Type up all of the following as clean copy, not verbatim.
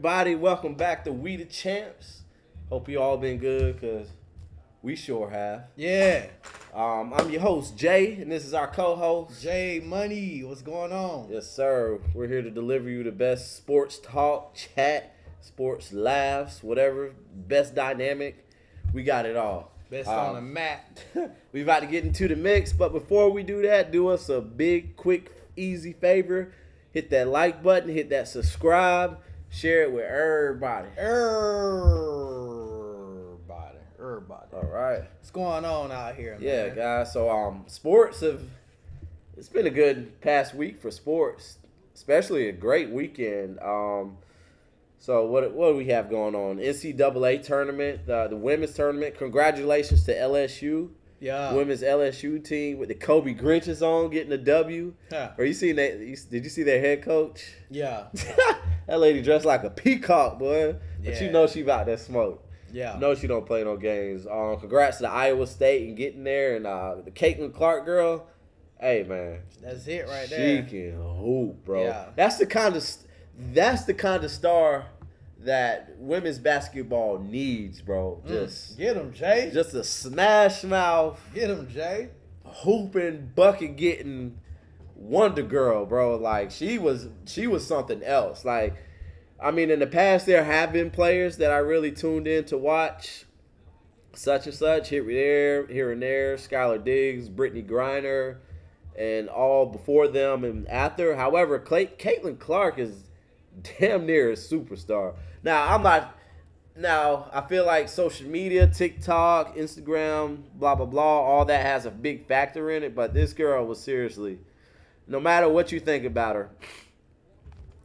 everybody? Welcome back to We the Champs. Hope you all been good, because we sure have. Yeah. I'm your host, Jay, and this is our co-host. Jay Money, what's going on? Yes, sir. We're here to deliver you the best sports talk, chat, sports laughs, whatever. Best dynamic. We got it all. Best on the map. We about to get into the mix, but before we do that, do us a big, quick, easy favor. Hit that like button, hit that subscribe, share it with everybody. Everybody. All right. What's going on out here, man? Yeah, guys. So, it's been a good past week for sports, especially a great weekend. So what do we have going on? NCAA tournament, the women's tournament. Congratulations to LSU. Yeah. Women's LSU team with the Kobe Grinches on getting a W. Huh. Or you seen that? Did you see their head coach? Yeah. That lady dressed like a peacock, boy. But you know she about that smoke. Yeah. No, she don't play no games. Congrats to Iowa State and getting there, and the Caitlin Clark girl. Hey, man, that's it right there. She can hoop, bro. Yeah. That's the kind of star that women's basketball needs, bro. Just get him, Jay. Just a smash mouth. Get him, Jay. Hooping, bucket getting wonder girl, bro. Like she was something else. Like, I mean, in the past there have been players that I really tuned in to watch, such and such, here and there, Skylar Diggs, Brittany Griner, and all before them and after. However, Caitlin Clark is damn near a superstar. Now, I feel like social media, TikTok, Instagram, blah, blah, blah, all that has a big factor in it. But this girl was seriously, no matter what you think about her,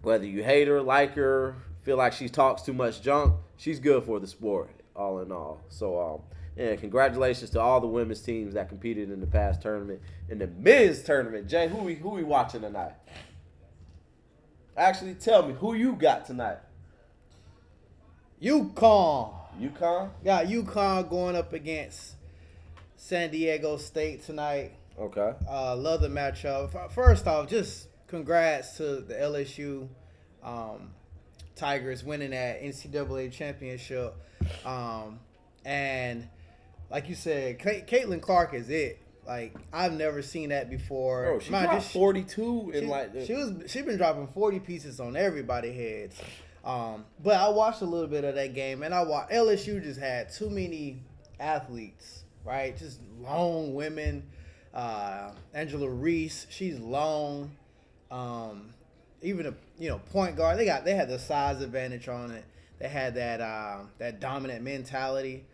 whether you hate her, like her, feel like she talks too much junk, she's good for the sport, all in all. So, congratulations to all the women's teams that competed in the past tournament. In the men's tournament, Jay, who we watching tonight? Actually, tell me, who you got tonight? UConn. Got UConn going up against San Diego State tonight. Okay. Love the matchup. First off, just congrats to the LSU Tigers winning that NCAA championship. And like you said, Caitlin Clark is it. Like, I've never seen that before. Bro, she dropped 42 in she been dropping 40 pieces on everybody's heads. But I watched a little bit of that game, and LSU just had too many athletes, right? Just long women. Angela Reese, she's long. Even point guard, they had the size advantage on it. They had that dominant mentality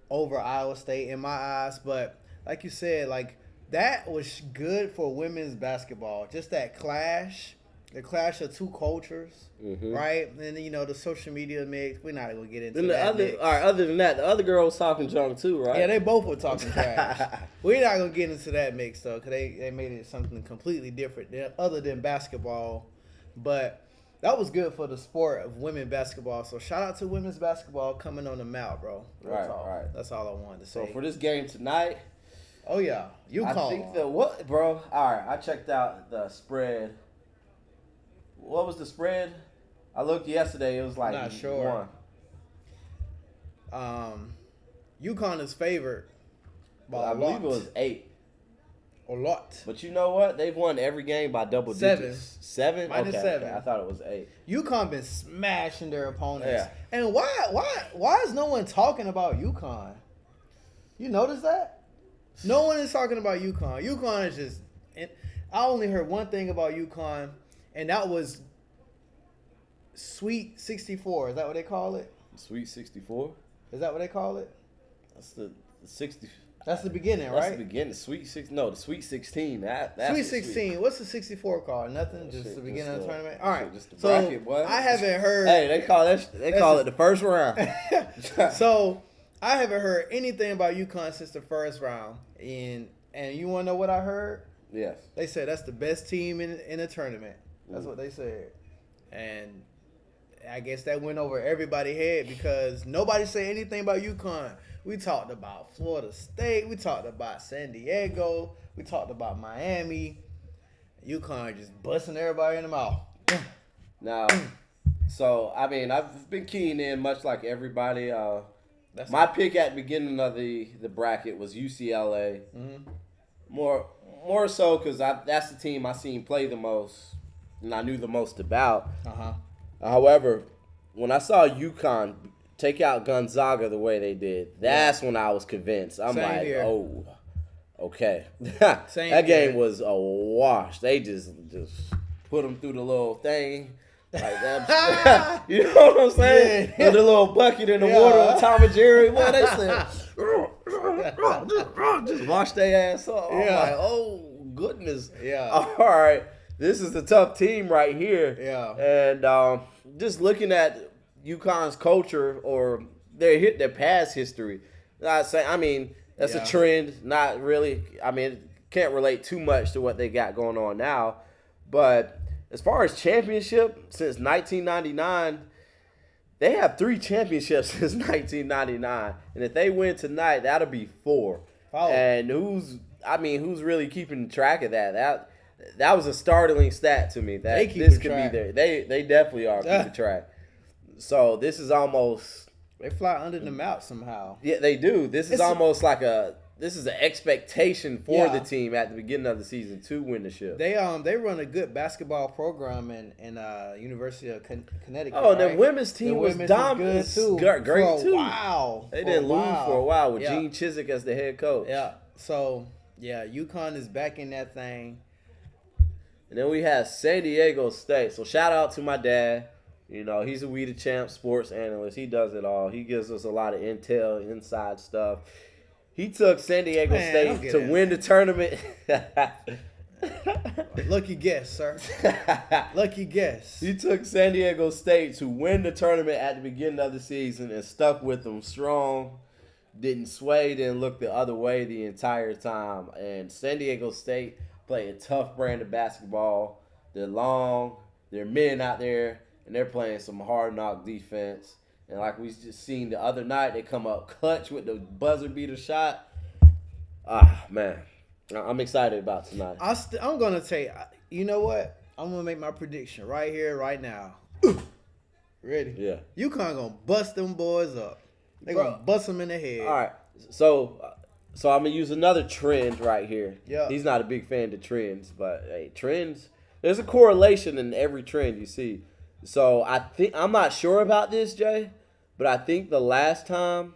over Iowa State in my eyes. But like you said, like that was good for women's basketball. Just that clash. The clash of two cultures, right? And the social media mix. We're not gonna get into that. Other than that, the other girl was talking junk too, right? Yeah, they both were talking trash. We're not gonna get into that mix though, because they made it something completely different other than basketball. But that was good for the sport of women's basketball. So shout out to women's basketball coming on the map, bro. Right. That's all I wanted to say. So for this game tonight, oh yeah, UConn. I think bro? All right, I checked out the spread. What was the spread? I looked yesterday. It was like not sure. 1. UConn is favored by I believe it was 8. A lot. But you know what? They've won every game by double 7. digits. 7? Minus 7. Okay. I thought it was 8. UConn been smashing their opponents. Yeah. And why is no one talking about UConn? You notice that? No one is talking about UConn. UConn is just. I only heard one thing about UConn. And that was Sweet 64. Is that what they call it? Sweet 64? Is that what they call it? That's the 60. That's the beginning, right? That's the beginning. The Sweet 16. That's Sweet 16. What's the 64 called? Nothing. Just the beginning of the tournament. All right. Just the bracket, boy. I haven't heard. Hey, they call it the first round. So I haven't heard anything about UConn since the first round. And you want to know what I heard? Yes. They said that's the best team in the tournament. That's what they said. And I guess that went over everybody's head because nobody said anything about UConn. We talked about Florida State. We talked about San Diego. We talked about Miami. UConn just busting everybody in the mouth. Now, So I mean, I've been keying in much like everybody. That's My pick at the beginning of the bracket was UCLA. Mm-hmm. More so because that's the team I seen play the most and I knew the most about. Uh-huh. However, when I saw UConn take out Gonzaga the way they did, that's when I was convinced. I'm Same like, here. oh, okay. Same That game here. was a wash. They just put them through the little thing. Like that. You know what I'm saying? Yeah. With the little bucket in the Yeah. water on Tom and Jerry. Boy, they said, just wash their ass up. I'm Yeah. like, oh, goodness. Yeah. All right. This is a tough team right here. Yeah. And just looking at UConn's culture or their past history, that's Yeah. a trend. Not really. I mean, it can't relate too much to what they got going on now. But as far as championship, since 1999, they have 3 championships since 1999. And if they win tonight, that'll be 4. Oh. And who's really keeping track of that? That was a startling stat to me. That They keep this the could track. be there. They definitely are keeping track. So this is almost They fly under the map somehow. yeah, they do. This is It's almost like this is an expectation for Yeah. the team at the beginning of the season to win the ship. They run a good basketball program in University of Connecticut. Oh, and the right? women's team The was women's dominant is good too. Great For a too. Wow. They For didn't a lose while. for a while with Yeah. Gene Chizik as the head coach. Yeah. So yeah, UConn is back in that thing. And then we have San Diego State. So shout out to my dad. You know, he's a We the Champ sports analyst. He does it all. He gives us a lot of intel, inside stuff. He took San Diego Man, don't State get to it. win the tournament. Lucky guess, sir. Lucky guess. He took San Diego State to win the tournament at the beginning of the season and stuck with them strong. Didn't sway, didn't look the other way the entire time. And San Diego State play a tough brand of basketball. They're long, they're men out there, and they're playing some hard knock defense. And like we just seen the other night, they come up clutch with the buzzer beater shot. Man, I'm excited about tonight. I'm gonna say, you know what? I'm gonna make my prediction right here, right now. Ready? Yeah. UConn gonna bust them boys up. They gonna bust them in the head. All right, so I'm gonna use another trend right here. Yeah. He's not a big fan of trends, but hey, trends. There's a correlation in every trend you see. So I'm not sure about this, Jay, but I think the last time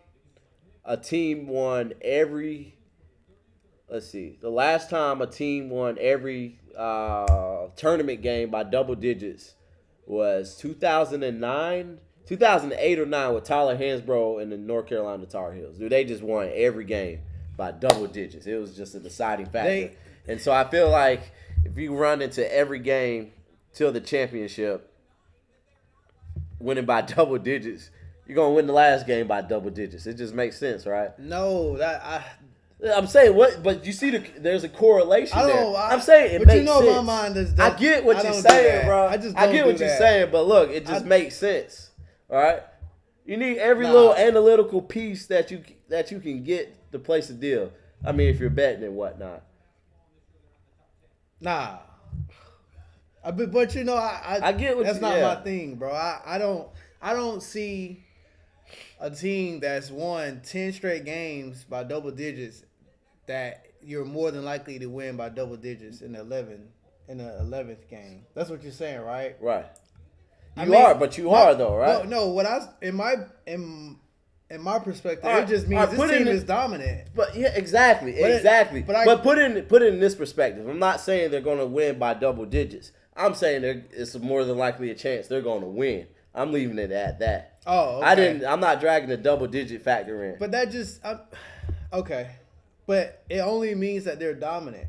a team won every tournament game by double digits was 2008 or 9 with Tyler Hansbrough and the North Carolina Tar Heels. Dude, they just won every game by double digits. It was just a deciding factor. And so I feel like if you run into every game till the championship, winning by double digits, you're going to win the last game by double digits. It just makes sense, right? No, I'm saying what, but you see, there's a correlation I there. don't. I'm saying it but makes you know, sense. my mind is. I get what I you're don't do saying, that. bro. I just I don't get do what you're that. saying, but look, it just makes sense. All right, you need every Nah. little analytical piece that you can get to place a deal. I mean, if you're betting and whatnot. Nah. But you know, I get what that's you- not yeah. my thing, bro. I don't see a team that's won 10 straight games by double digits that you're more than likely to win by double digits in the 11th game. That's what you're saying, right? Right. I You mean, are, but you are though, right? No, what in my perspective, All right, it just all means right, this put it team in- is dominant. But yeah, exactly. But But put it in this perspective. I'm not saying they're going to win by double digits. I'm saying it's more than likely a chance they're going to win. I'm leaving it at that. Oh, okay. I'm not dragging the double digit factor in. But that just okay. But it only means that they're dominant.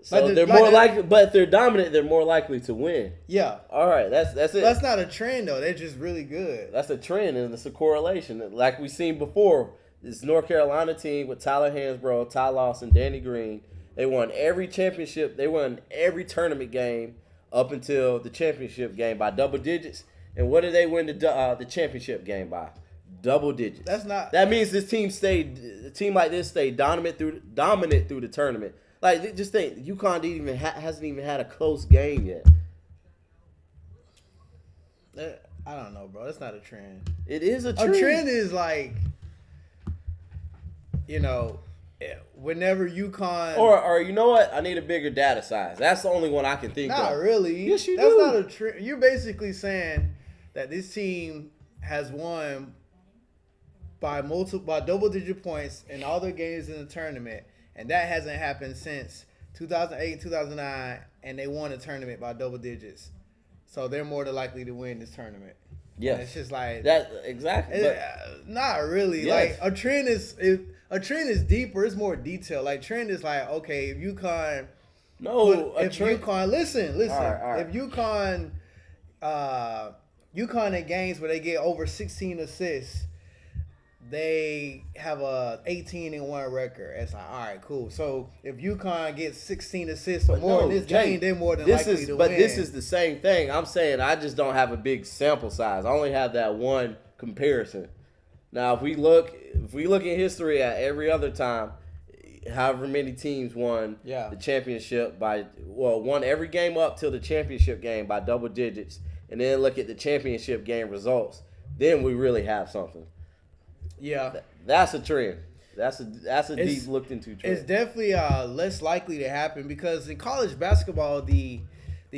So like they're the- more like likely, but if they're dominant, they're more likely to win. Yeah. All right, that's it. That's not a trend though. They're just really good. That's a trend and it's a correlation. Like we've seen before, this North Carolina team with Tyler Hansbrough, Ty Lawson, Danny Green, they won every championship. They won every tournament game up until the championship game by double digits. And what did they win the championship game by? Double digits. That's not. That means a team like this stayed dominant through the tournament. Like just think, UConn hasn't even had a close game yet. I don't know, bro. That's not a trend. It is a A trend. trend is like, whenever UConn. Or you know what? I need a bigger data size. That's the only one I can think Not of. really. Yes, you That's do. not a trend. You're basically saying that this team has won by double-digit points in all their games in the tournament, and that hasn't happened since 2008, 2009, and they won the tournament by double digits. So they're more than likely to win this tournament. Yes. And it's just like That exactly. not really. Yes. Like a trend is deeper. It's more detailed. Like trend is like, okay, if UConn. UConn, listen. All right. If UConn in games where they get over 16 assists, they have a 18-1 record. It's like, all right, cool. So if UConn gets 16 assists or more in this game, they're more than likely to win. But this is the same thing. I'm saying I just don't have a big sample size. I only have that one comparison. Now, if we look in history at every other time, however many teams won the championship won every game up till the championship game by double digits, and then look at the championship game results, then we really have something. Yeah. That's a trend. That's a deep looked into trend. It's definitely less likely to happen because in college basketball, the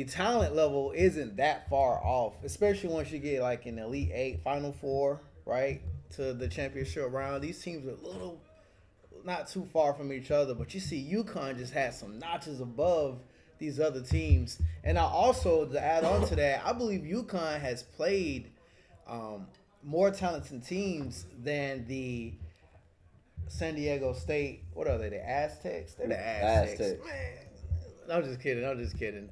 talent level isn't that far off, especially once you get like an Elite Eight, Final Four, right, to the championship round. These teams are a little not too far from each other, but you see UConn just had some notches above these other teams. And I also, to add on to that, I believe UConn has played more talented teams than the San Diego State. What are they? The Aztecs? They're the Aztecs. Man, I'm just kidding.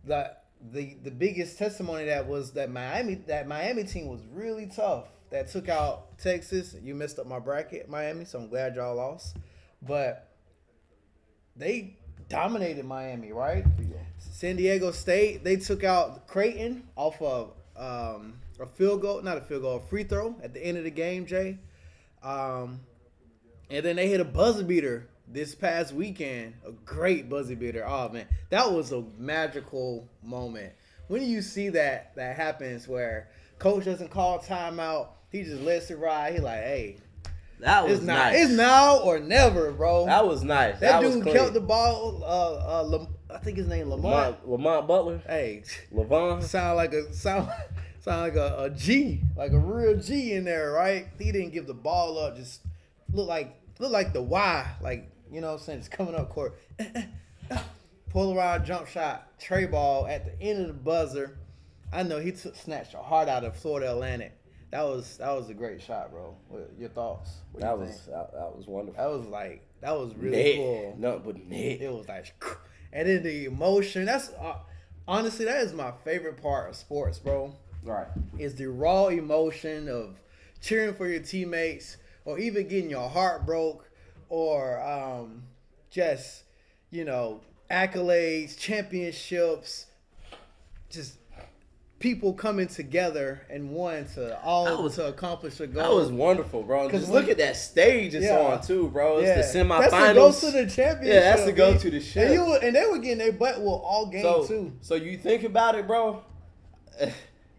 The biggest testimony that was that Miami team was really tough. That took out Texas. You messed up my bracket, Miami, so I'm glad y'all lost. But they dominated Miami, right? San Diego State, they took out Creighton off of a free throw at the end of the game, Jay. And then they hit a buzzer beater this past weekend, a great buzzer beater. Oh, man, that was a magical moment. When you see that happens where coach doesn't call timeout, he just lets it ride. He like, hey, that was nice. It's now or never, bro. That was nice. That dude kept the ball. I think his name Lamont Butler. Hey, Levon. Sound like a G, like a real G in there, right? He didn't give the ball up. Just look like the Y, like, you know what I'm saying? It's coming up court. Pull around jump shot, tray ball at the end of the buzzer. I know he snatched the heart out of Florida Atlantic. That was a great shot, bro. What your thoughts? That was wonderful. That was really cool. No, but net. It was like, and then the emotion. That's honestly, that is my favorite part of sports, bro. Right. Is the raw emotion of cheering for your teammates, or even getting your heart broke, or just, accolades, championships, just people coming together and wanting to accomplish a goal. That was wonderful, bro. Just look at that stage it's on too, bro. It's the semifinals. That's to go to the championship. Yeah, that's to go to the shit. And they were getting their butt whooped all game too. So you think about it, bro.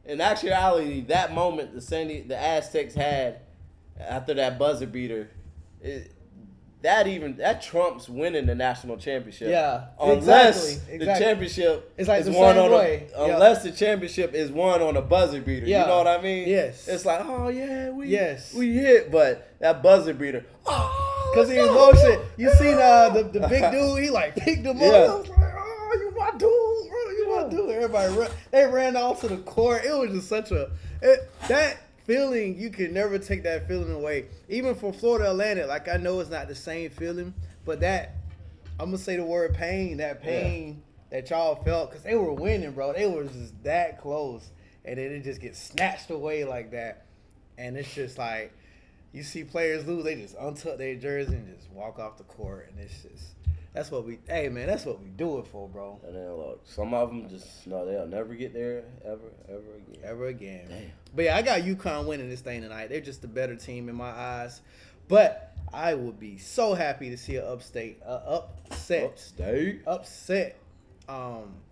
In actuality, that moment the Aztecs had after that buzzer beater, that trumps winning the national championship. Yeah, unless exactly. the championship it's like is the won same on way. unless the championship is won on a buzzer beater. Yeah. You know what I mean? Yes. It's like, oh yeah, we we hit, but that buzzer beater. Because the emotion, you seen the big dude, he like picked him up. I was like, oh, you my dude, bro, you my dude. Everybody they ran off to the court. It was just such that feeling, you can never take that feeling away. Even for Florida Atlantic, like, I know it's not the same feeling, but that, I'm going to say the word pain, that y'all felt, because they were winning, bro. They were just that close, and then it just gets snatched away like that. And it's just like, you see players lose, they just untuck their jersey and just walk off the court, and it's just, that's what we do it for, bro. And then look, some of them they'll never get there ever again. Damn. But yeah, I got UConn winning this thing tonight. They're just the better team in my eyes. But I would be so happy to see an upset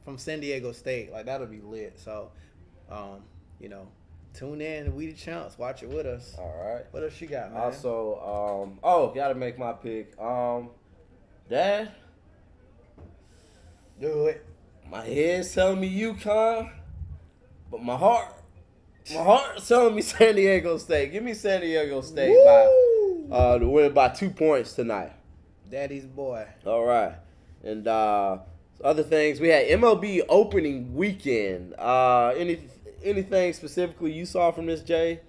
from San Diego State. Like, that'll be lit. So You know, tune in. We the champs. Watch it with us. All right. What else you got, man? Also, gotta make my pick. Dad, Do it. my head's telling me UConn, but my heart's telling me San Diego State. Give me San Diego State to win by 2 points tonight. Daddy's boy. All right, and other things we had MLB opening weekend. Anything specifically you saw from this, Jay?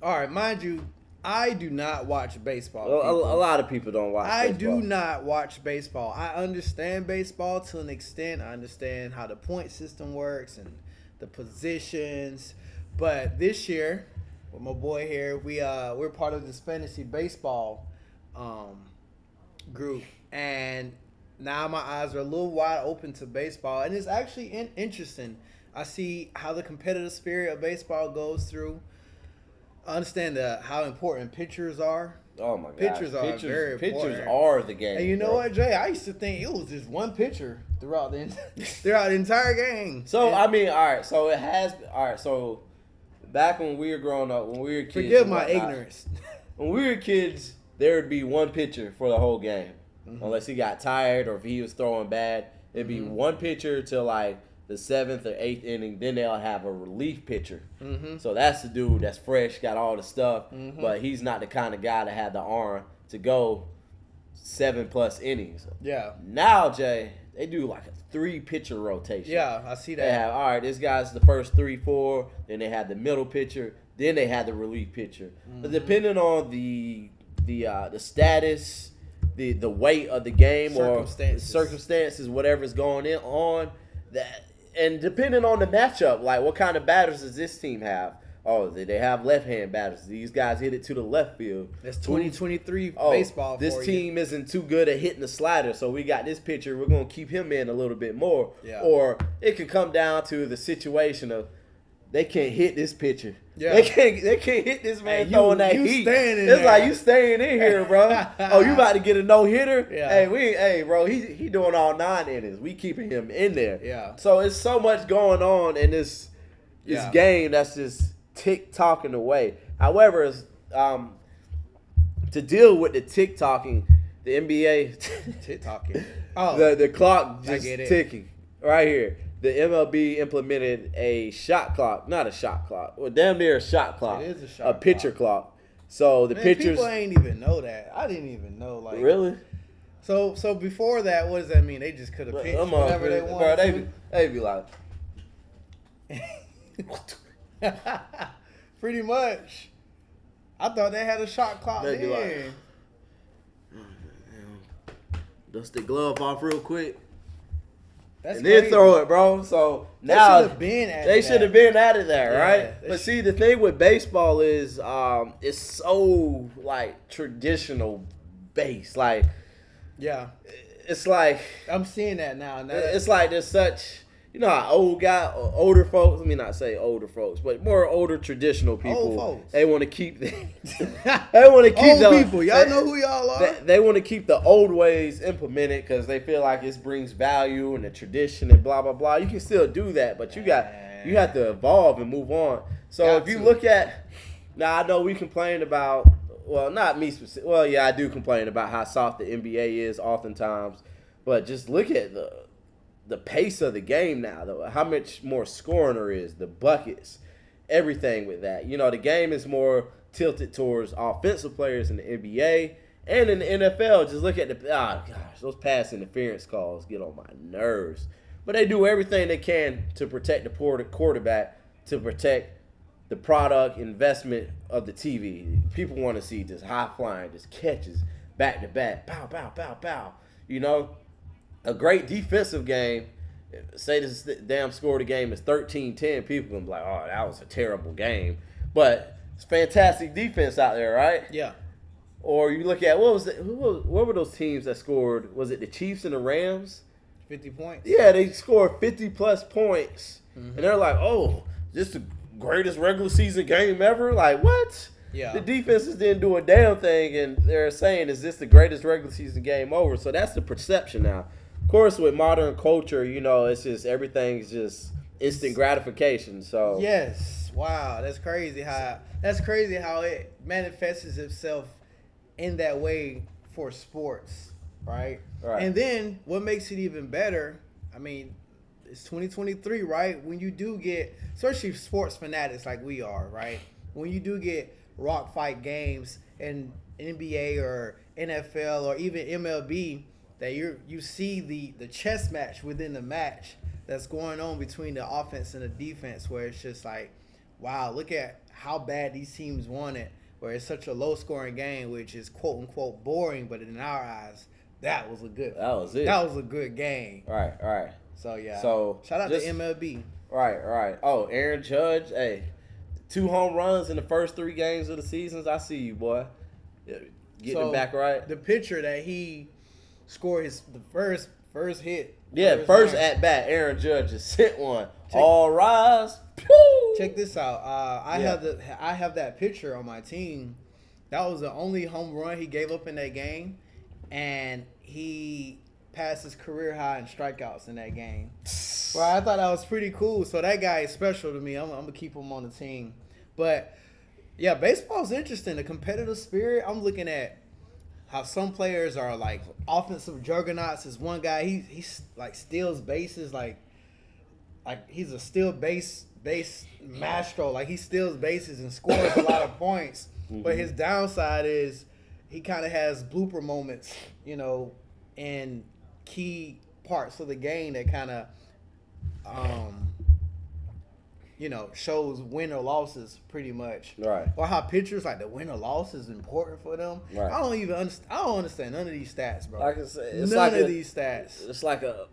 All right, mind you, I do not watch baseball. A lot of people don't watch I baseball. do not watch baseball. I understand baseball to an extent. I understand how the point system works and the positions. But this year, with my boy here, we're part of this fantasy baseball group, and now my eyes are a little wide open to baseball, and it's actually interesting. I see how the competitive spirit of baseball goes through. I understand how important pitchers are. Oh my god, Pitchers are very important. Pitchers are the game. And you know what, Jay? I used to think it was just one pitcher throughout the entire game. So I mean, all right. So it has. All right. So back when we were growing up, when we were kids, forgive my ignorance. When we were kids, there would be one pitcher for the whole game, unless he got tired or if he was throwing bad. It'd be one pitcher till like the 7th or 8th inning. Then they'll have a relief pitcher. So that's the dude that's fresh, got all the stuff, but he's not the kind of guy to have the arm to go 7+ innings. Yeah. Now, Jay, they do like a 3-pitcher rotation. Yeah, I see that. They have, all right, this guy's the first 3, 4. Then they have the middle pitcher. Then they have the relief pitcher. But depending on the status, the weight of the game or circumstances, whatever's going on, that, and depending on the matchup, like what kind of batters does this team have? Oh, they have left-hand batters. These guys hit it to the left field. That's 2023 baseball. This team isn't too good at hitting the slider, so we got this pitcher. We're gonna keep him in a little bit more. Yeah. Or it could come down to the situation of they can't hit this pitcher. Yeah. They can't hit this man throwing that heat. It's like you staying in here, bro. Oh, you about to get a no-hitter? Yeah. Hey, bro, he doing all 9 innings. We keeping him in there. Yeah. So it's so much going on in this game that's just tick-tocking away. However, to deal with the tick-tocking, the NBA tick-tocking. The clock just ticking right here. The MLB implemented a shot clock, not a shot clock, well, damn near a shot clock. It is a shot pitcher clock. So the pitchers. People ain't even know that. I didn't even know. Like really. So before that, what does that mean? They just could have pitched whatever they wanted. Bro, they be like. Pretty much. I thought they had a shot clock. They be like, dust the glove off real quick. That's and then throw it, bro. So now they should have been out of there, right? Yeah, but see, the thing with baseball is, it's so like traditional based. Like, yeah, it's like I'm seeing that now. It's like there's such, you know, how older folks. Let me not say older folks, but more older traditional people. Old folks. They want to keep. They want to keep old people. Y'all know who y'all are. They want to keep the old ways implemented because they feel like it brings value and the tradition and blah blah blah. You can still do that, but you have to evolve and move on. So if you look at, now I know we complain about. Well, not me specific. Well, yeah, I do complain about how soft the NBA is oftentimes, but just look at the pace of the game now, though. How much more scoring there is, the buckets, everything with that. You know, the game is more tilted towards offensive players in the NBA and in the NFL. Just look at those pass interference calls get on my nerves. But they do everything they can to protect the quarterback, to protect the product investment of the TV. People want to see just high flying, just catches back to back, pow, pow, pow, pow. You know, a great defensive game. Say this damn score of the game is 13-10. People can be like, oh, that was a terrible game. But it's fantastic defense out there, right? Yeah. Or you look at, what were those teams that scored? Was it the Chiefs and the Rams? 50 points. Yeah, they scored 50-plus points. And they're like, oh, this is the greatest regular season game ever? Like, what? Yeah. The defenses didn't do a damn thing, and they're saying, is this the greatest regular season game over? So that's the perception now. Of course, with modern culture, you know, it's just everything's just instant gratification. So yes, wow, that's crazy how it manifests itself in that way for sports, right? Right. And then what makes it even better? I mean, it's 2023, right? When you do get, especially sports fanatics like we are, right? When you do get rock fight games in NBA or NFL or even MLB, that you see the chess match within the match that's going on between the offense and the defense, where it's just like, wow, look at how bad these teams want it, where it's such a low scoring game, which is quote unquote boring, but in our eyes, that was a good game. Right. So yeah. So shout out to MLB. Right. Oh, Aaron Judge, hey, 2 home runs in the first 3 games of the seasons. I see you, boy. Getting it back right. The pitcher that he scored the first hit. Yeah, first at bat, Aaron Judge just sent one. All rise. Pew! Check this out. I have that picture on my team. That was the only home run he gave up in that game, and he passed his career high in strikeouts in that game. Well, I thought that was pretty cool. So that guy is special to me. I'm gonna keep him on the team. But yeah, baseball's interesting. The competitive spirit. I'm looking at how some players are like offensive juggernauts. There's one guy, he's like steals bases, like he's a steal base maestro. Like he steals bases and scores a lot of points. Mm-hmm. But his downside is he kind of has blooper moments, in key parts of the game that kind of, shows win or losses pretty much. Right. Or how pitchers, like the win or loss is important for them. Right. I don't understand none of these stats, bro. Like I said, it's none like of these stats. It's like a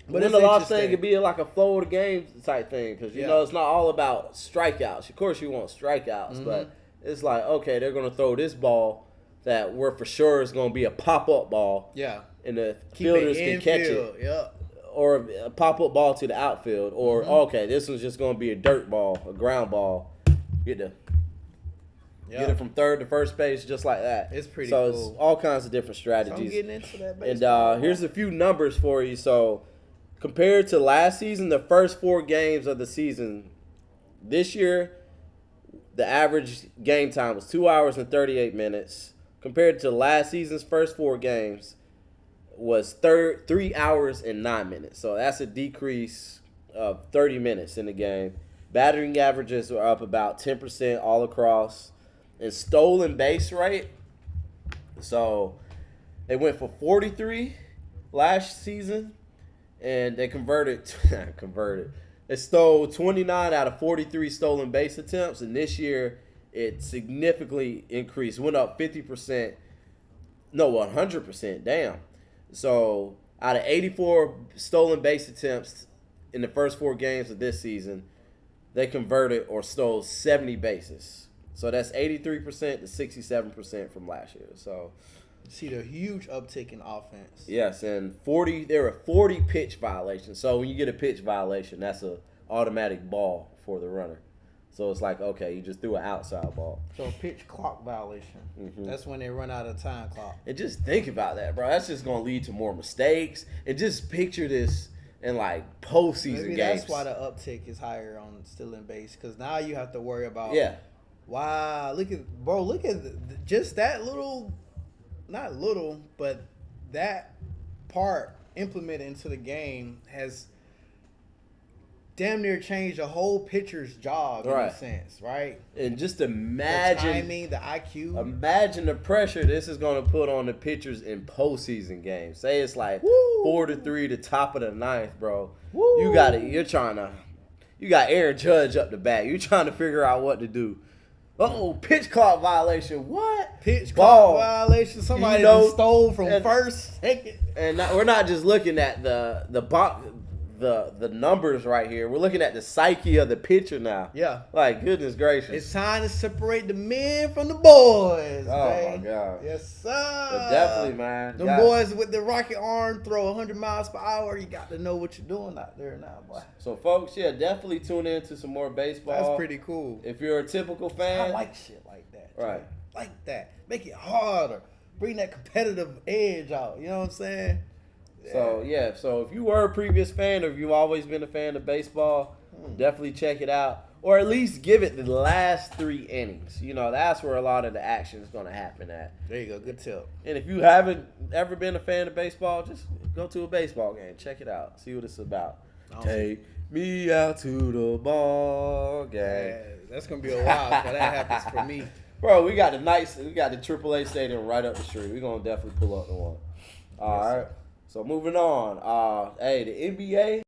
But win or loss thing could be like a flow of the game type thing, because it's not all about strikeouts. Of course, you want strikeouts, but it's like, okay, they're gonna throw this ball that we're for sure is gonna be a pop up ball. Yeah. And the fielders can catch it. Yeah. Or a pop up ball to the outfield. Or okay, this one's just gonna be a dirt ball, a ground ball. Get it from third to first base just like that. It's pretty cool. So it's all kinds of different strategies. So I'm getting into that baseball. And here's a few numbers for you. So compared to last season, the first 4 games of the season, this year, the average game time was 2 hours and 38 minutes. Compared to last season's first 4 games, was 3 hours and 9 minutes. So that's a decrease of 30 minutes in the game. Batting averages are up about 10% all across. And stolen base rate, so they went for 43 last season, and they converted. They stole 29 out of 43 stolen base attempts, and this year it significantly increased, went up 50%. No, 100%. Damn. So out of 84 stolen base attempts in the first 4 games of this season, they converted or stole 70 bases. So that's 83% to 67% from last year. So you see the huge uptick in offense. Yes, and there were 40 pitch violations. So when you get a pitch violation, that's a automatic ball for the runner. So it's like, okay, you just threw an outside ball. So pitch clock violation. Mm-hmm. That's when they run out of time clock. And just think about that, bro. That's just going to lead to more mistakes. And just picture this in like postseason Maybe games. that's why the uptick is higher on stealing base, because now you have to worry about. Yeah. Wow, look at just that little, not little, but that part implemented into the game has damn near changed the whole pitcher's job in a sense, right? And just imagine the timing, the IQ. Imagine the pressure this is going to put on the pitchers in postseason games. Say it's like 4-3, the top of the 9th, bro. Woo. You got Aaron Judge up the bat. You're trying to figure out what to do. Pitch clock violation. What? Pitch clock violation. Somebody stole from first, second. And we're not just looking at the numbers right here. We're looking at the psyche of the pitcher now. Yeah. Like, goodness gracious. It's time to separate the men from the boys. Oh, my God. Yes, sir. But definitely, man. The boys with the rocket arm throw 100 miles per hour. You got to know what you're doing out there now, boy. So, folks, definitely tune in to some more baseball. That's pretty cool. If you're a typical fan. I like shit like that. Right. Like that. Make it harder. Bring that competitive edge out. You know what I'm saying? So yeah, so if you were a previous fan or if you've always been a fan of baseball, definitely check it out. Or at least give it the last 3 innings. You know, that's where a lot of the action is going to happen at. There you go. Good tip. And if you haven't ever been a fan of baseball, just go to a baseball game. Check it out. See what it's about. Take me out to the ball game. Yeah, that's going to be a while before that happens for me. Bro, we got the AAA stadium right up the street. We're going to definitely pull up the one. All right. So moving on. Hey, the NBA.